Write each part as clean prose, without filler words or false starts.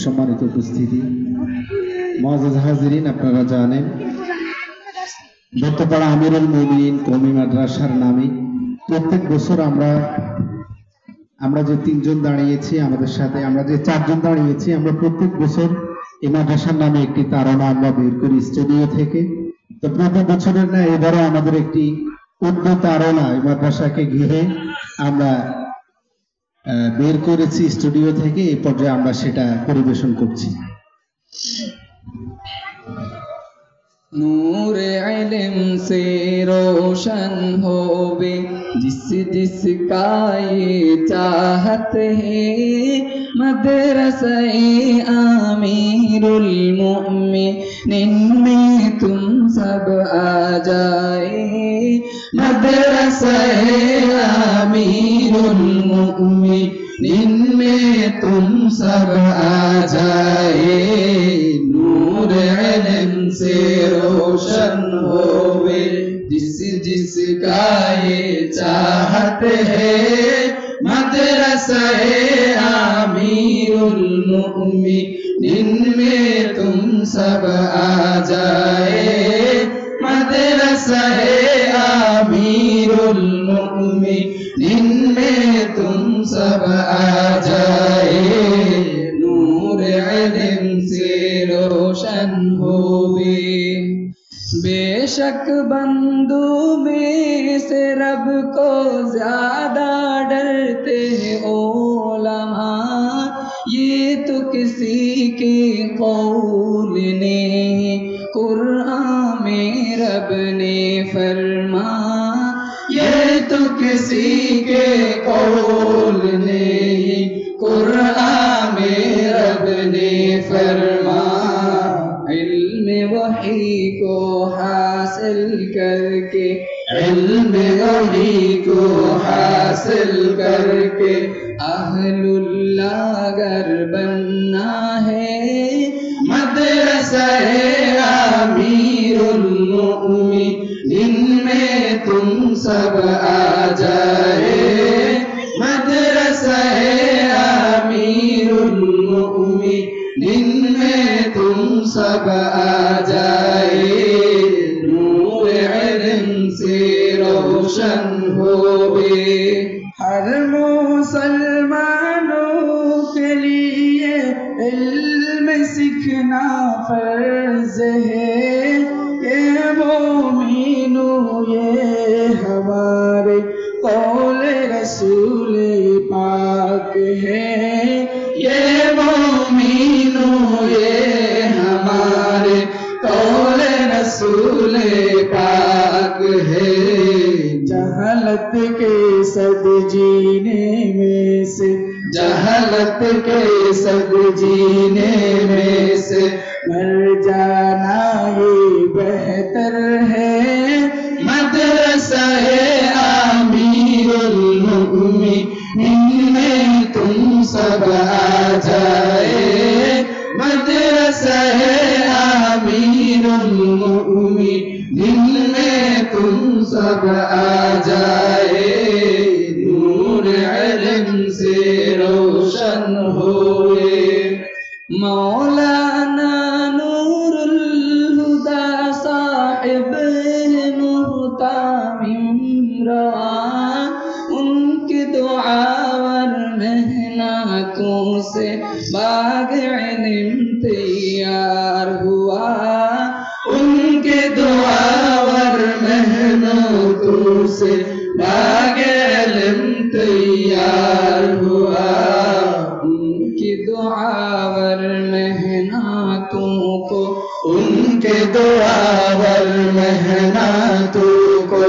সম্মানিত উপস্থিতি, মুআজ্জাজ হাজিরিন, আপনারা জানেন দত্তপাড়া আমিরুল মুমিনিন কওমি মাদ্রাসার নামে প্রত্যেক বছর আমরা যে তিনজন দাঁড়িয়েছি, আমাদের সাথে আমরা যে চারজন দাঁড়িয়েছি, আমরা প্রত্যেক বছর এই মাদ্রাসার নামে একটি তারানা আমরা বের করি স্টুডিও থেকে। তো প্রতি বছরের না এবারে আমাদের একটি উদ্য তারানা এই মাদ্রাসাকে ঘিরে আমরা বের করেছি স্টুডিও থেকে। এই পর্যায়ে আমরা সেটা পরিবেশন করছি। नूर इल्म से रोशन होवे जिस जिसका ये चाहत है, मदरसा-ए आमीरुल मुमिनीन में तुम सब आ जाए। मदरसा-ए आमीरुल मुमिनीन में तुम सब आ जाए। नूर इल्म से रोशन होवे जिस जिसका ये चाहत है, मदरसा-ए आमीरुल मुमिनीन में तुम सब आ जाए। मदरसा-ए आमीरुल मुमिनीन में तुम सब आ जाए। नूर इल्म से रोशन होवे बेशक बंदू में से रब को ज्यादा डरते उलमा, ये तो किसी के कौल ने कुरान में रब ने फरमा। ये तो किसी के कौल ने कुरान में रब ने फरमा। इल्म वही को हासिल करके, इल्म वही को हासिल करके अहलुल्लाह अगर बनना है, मदरसा-ए आमीरुल मुमिनीन में तुम सब आ जाए। मदरसा-ए आमीरुल मुमिनीन में तुम सब आ जाए। नूर इल्म से रोशन होवे हर मुसलमानों के लिए इल्म सीखना फर्ज है। ये मोमिनो ये हमारे कौल रसूल पाक है। ये मोमिनो ये हमारे कौल रसूल पाक है। जहलत के सद जीने में से, जहलत के सद जीने में से मर जाना ये बेहतर है। मदरसा-ए आमीरुल मुमिनीन में तुम सब आ जाए। मदरसा-ए आमीरुल मुमिनीन में तुम सब आ जाए। नूर इल्म से रोशन होवे मौलाना नूरुल हुदा साहिब मुहतामिम रवा, उनकी दुआ और मेहनतों से बाग इल्म तैयार हुआ। उनके दुआ और मेहनतों से बाग इल्म तैयार हुआ। उनकी दुआ और मेहनतों को, उनके दुआ और मेहनतों को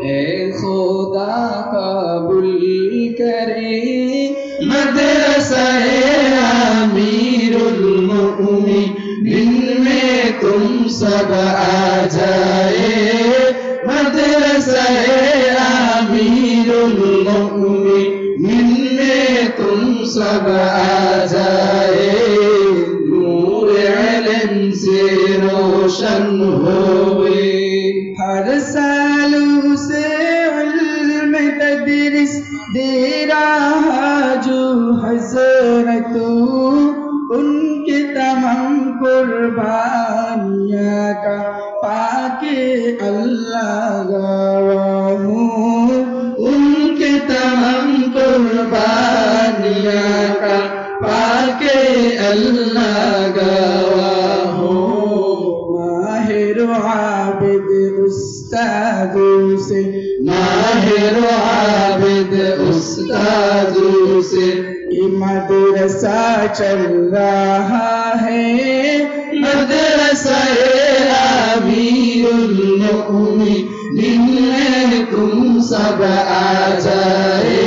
ए खुदा कबूल करे। मदरसा-ए आमीरुल मुमिनीन में तुम सब आ जाए। मदरसा-ए आमीरुल मुमिनीन में तुम सब आ जाए। नूर इल्म से रोशन होवे हर साल उसे इल्म तदरीस दे जो हजरत उनके तमाम कुर्बानियाँ का पाके अल्लाह गवाह हूँ उनके तमाम कुर्बानियाँ का पाके अल्लाह गवाह हूँ माहिर आबिद उस्तादों से माहिर आबिद उस्तादों से ये मदरसा चल रहा है मदरसा अमीरुल मोमिनीन में तुम सब आ जाए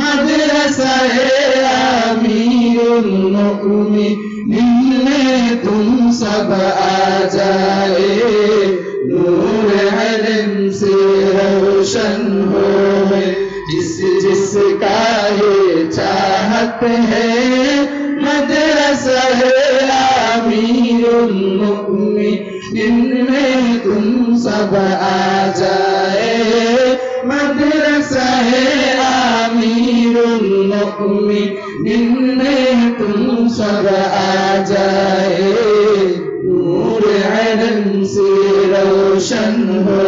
मदरसा अमीरुल मोमिनीन में तुम सब आ जाए नूर इल्म से रोशन हो जिस जिसका ये चाहत है मदरसा अमीरुल मोमिनीन में तुम सब आ जाए मदरसा अमीरुल मोमिनीन में तुम सब आ जाए नूर इल्म से रोशन हो